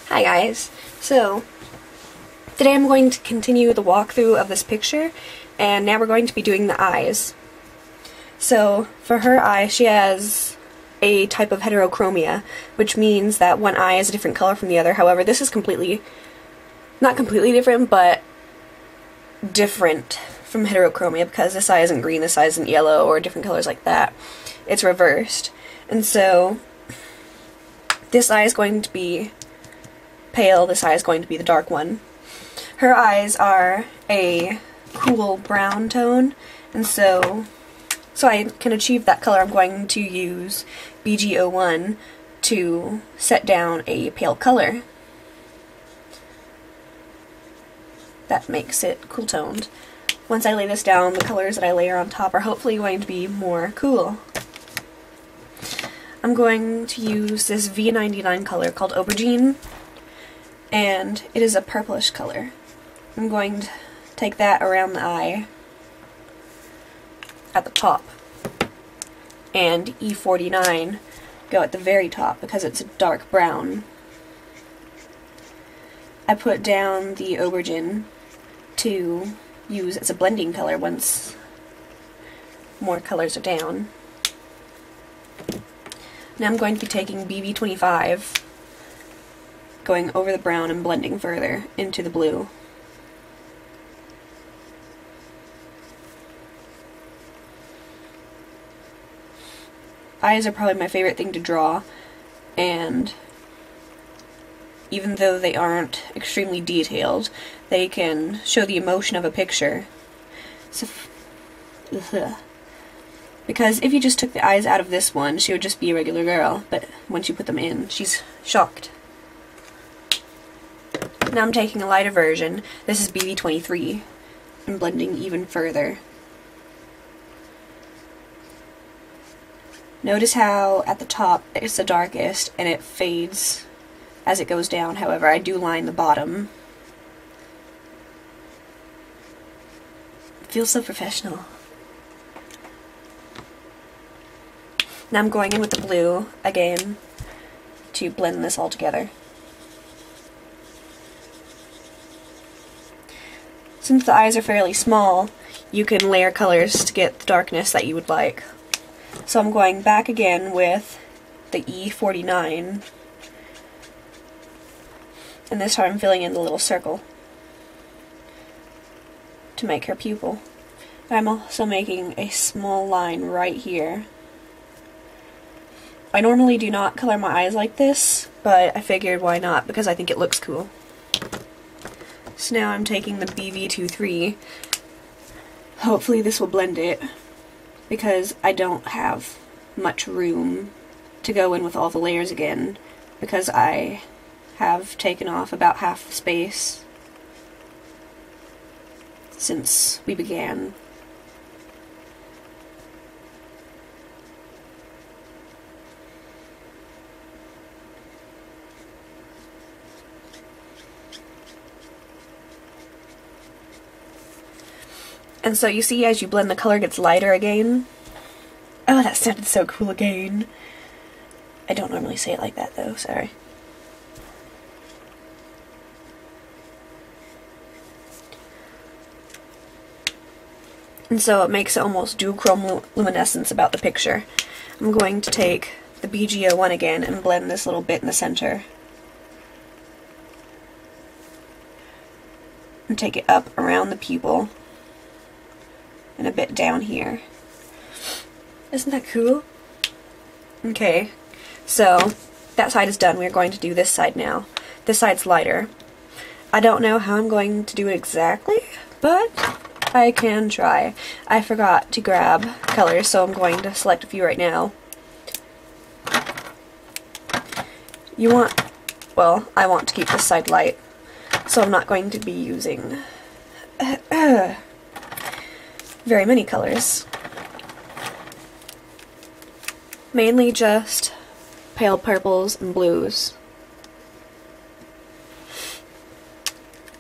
Hi guys. So, today I'm going to continue the walkthrough of this picture, and now we're going to be doing the eyes. So, for her eye, she has a type of heterochromia, which means that one eye is a different color from the other. However, this is not completely different, but different from heterochromia, because this eye isn't green, this eye isn't yellow, or different colors like that. It's reversed. And so, this eye is going to be pale, this eye is going to be the dark one. Her eyes are a cool brown tone, and so I can achieve that color, I'm going to use BG01 to set down a pale color. That makes it cool toned. Once I lay this down, the colors that I layer on top are hopefully going to be more cool. I'm going to use this V99 color called Aubergine, and it is a purplish color. I'm going to take that around the eye at the top, and E49 go at the very top because it's a dark brown. I put down the Aubergine to use as a blending color once more colors are down. Now I'm going to be taking BB25, going over the brown and blending further into the blue. Eyes are probably my favorite thing to draw, and even though they aren't extremely detailed, they can show the emotion of a picture. So, because if you just took the eyes out of this one, she would just be a regular girl, but once you put them in, she's shocked. Now I'm taking a lighter version, this is BB23, and blending even further. Notice how at the top it's the darkest and it fades as it goes down. However, I do line the bottom. It feels so professional. Now I'm going in with the blue again to blend this all together. Since the eyes are fairly small, you can layer colors to get the darkness that you would like. So I'm going back again with the E49, and this time I'm filling in the little circle to make her pupil. I'm also making a small line right here. I normally do not color my eyes like this, but I figured why not, because I think it looks cool. So now I'm taking the BV23. Hopefully this will blend it, because I don't have much room to go in with all the layers again, because I have taken off about half the space since we began. And so you see, as you blend, the color gets lighter again. Oh, that sounded so cool again. I don't normally say it like that though, sorry. And so it makes almost duochrome luminescence about the picture. I'm going to take the BG01 again and blend this little bit in the center. And take it up around the pupil. And a bit down here. Isn't that cool? Okay, so that side is done. We're going to do this side now. This side's lighter. I don't know how I'm going to do it exactly, but I can try. I forgot to grab colors, so I'm going to select a few right now. I want to keep this side light, so I'm not going to be using very many colors. Mainly just pale purples and blues.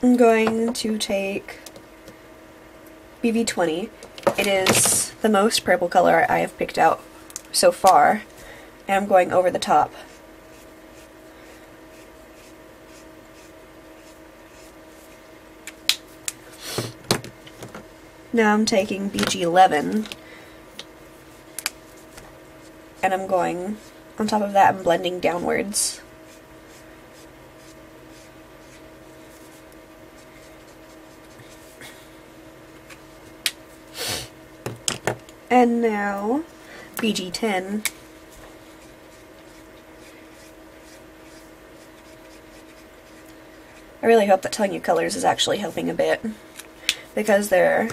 I'm going to take BV20. It is the most purple color I have picked out so far, and I'm going over the top. Now I'm taking BG11 and I'm going on top of that and blending downwards. And now BG10. I really hope that telling you colors is actually helping a bit, because there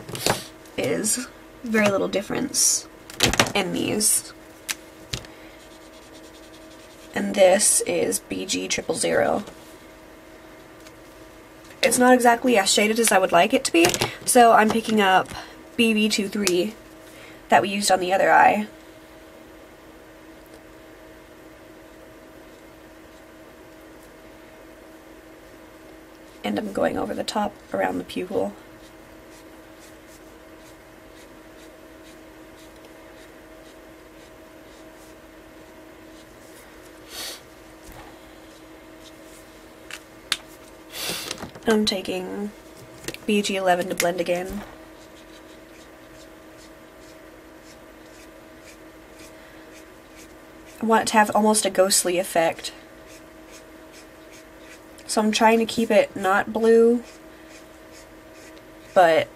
is very little difference in these. And this is BG000. It's not exactly as shaded as I would like it to be, so I'm picking up BB23 that we used on the other eye. And I'm going over the top around the pupil. I'm taking BG11 to blend again. I want it to have almost a ghostly effect. So I'm trying to keep it not blue, but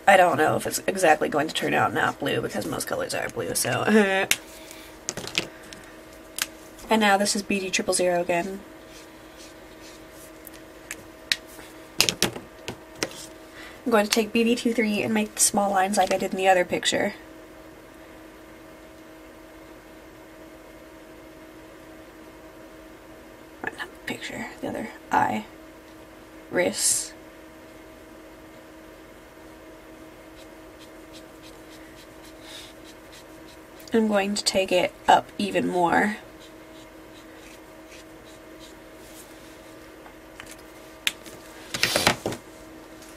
I don't know if it's exactly going to turn out not blue because most colors are blue, so. And now this is BG000 again. I'm going to take BB23 and make the small lines like I did in the other picture. The other eye, wrists. I'm going to take it up even more.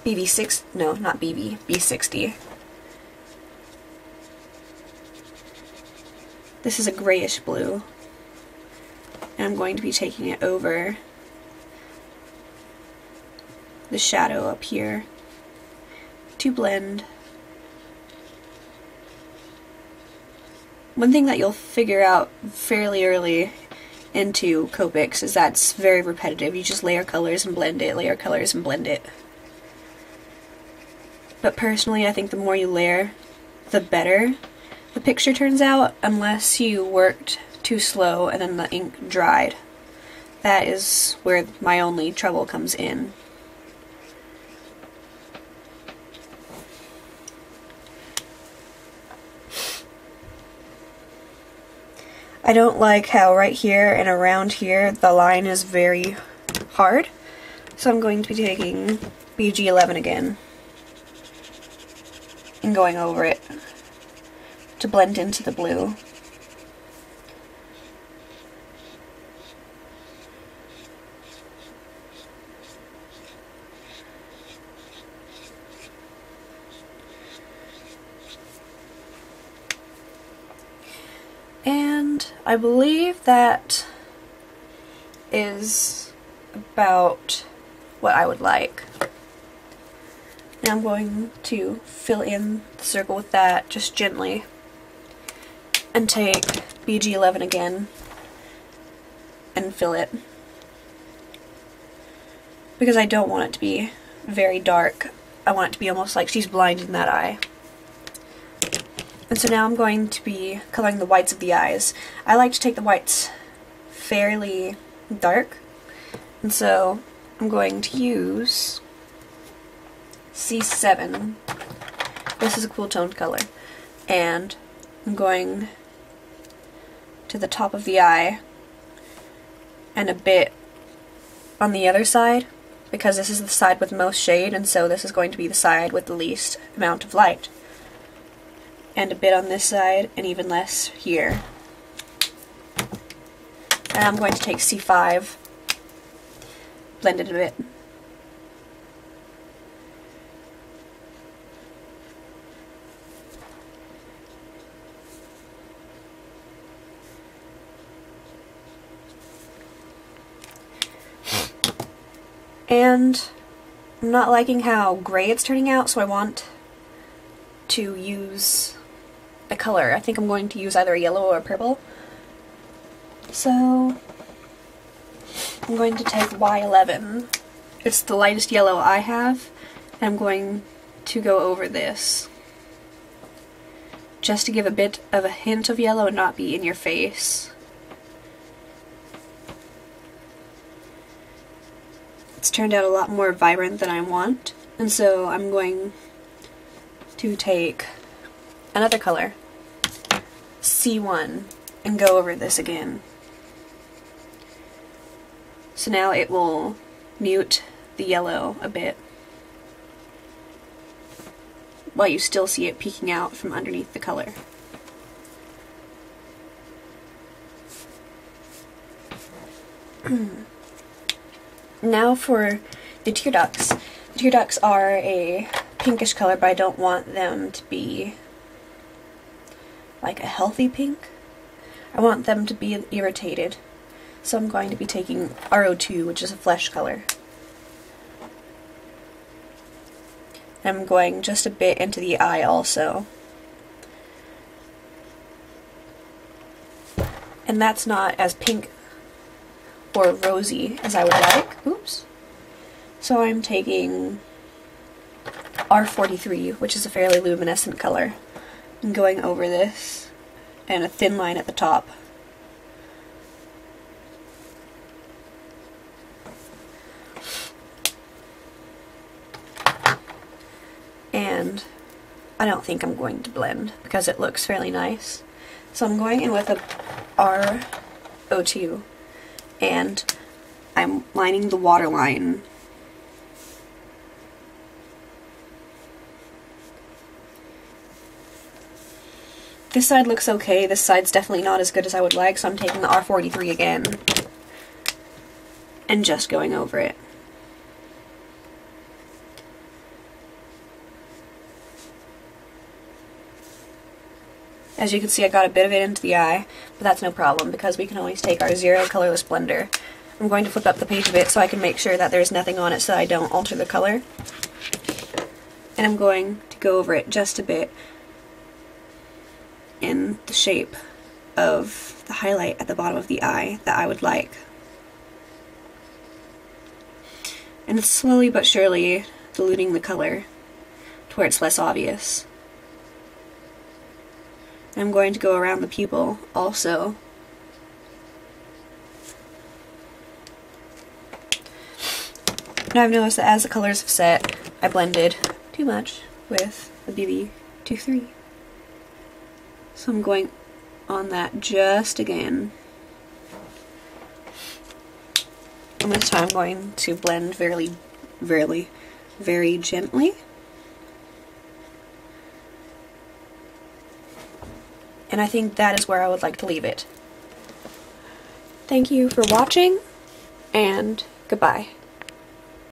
BB6, no, not BB, B60. This is a grayish blue. And I'm going to be taking it over the shadow up here to blend. One thing that you'll figure out fairly early into copics is that it's very repetitive. You just layer colors and blend it, layer colors and blend it. But personally, I think the more you layer, the better the picture turns out, unless you worked too slow and then the ink dried. That is where my only trouble comes in. I don't like how right here and around here the line is very hard, so I'm going to be taking BG11 again and going over it to blend into the blue. And I believe that is about what I would like. Now I'm going to fill in the circle with that just gently and take BG11 again and fill it, because I don't want it to be very dark. I want it to be almost like she's blind in that eye. And so now I'm going to be coloring the whites of the eyes. I like to take the whites fairly dark, and so I'm going to use C7. This is a cool toned color. And I'm going to the top of the eye and a bit on the other side, because this is the side with most shade, and so this is going to be the side with the least amount of light. And a bit on this side, and even less here. And I'm going to take C5, blend it a bit. And I'm not liking how gray it's turning out, so I want to use a color. I think I'm going to use either a yellow or a purple. So I'm going to take Y11. It's the lightest yellow I have, and I'm going to go over this just to give a bit of a hint of yellow and not be in your face. It's turned out a lot more vibrant than I want, and so I'm going to take another color, C1, and go over this again. So now it will mute the yellow a bit, while you still see it peeking out from underneath the color. Now for the tear ducts. The tear ducts are a pinkish color, but I don't want them to be like a healthy pink. I want them to be irritated. So I'm going to be taking RO2, which is a flesh color. And I'm going just a bit into the eye also. And that's not as pink or rosy as I would like. Oops. So I'm taking R43, which is a fairly luminescent color, and going over this, and a thin line at the top. And I don't think I'm going to blend because it looks fairly nice. So I'm going in with a RO2, and I'm lining the waterline. This side looks okay, this side's definitely not as good as I would like, so I'm taking the R43 again and just going over it. As you can see, I got a bit of it into the eye, but that's no problem because we can always take our zero colorless blender. I'm going to flip up the page a bit so I can make sure that there's nothing on it so I don't alter the color. And I'm going to go over it just a bit in the shape of the highlight at the bottom of the eye that I would like. And it's slowly but surely diluting the color to where it's less obvious. I'm going to go around the pupil also. Now I've noticed that as the colors have set, I blended too much with the p.2. So I'm going on that just again. And this time I'm going to blend very gently. And I think that is where I would like to leave it. Thank you for watching, and goodbye.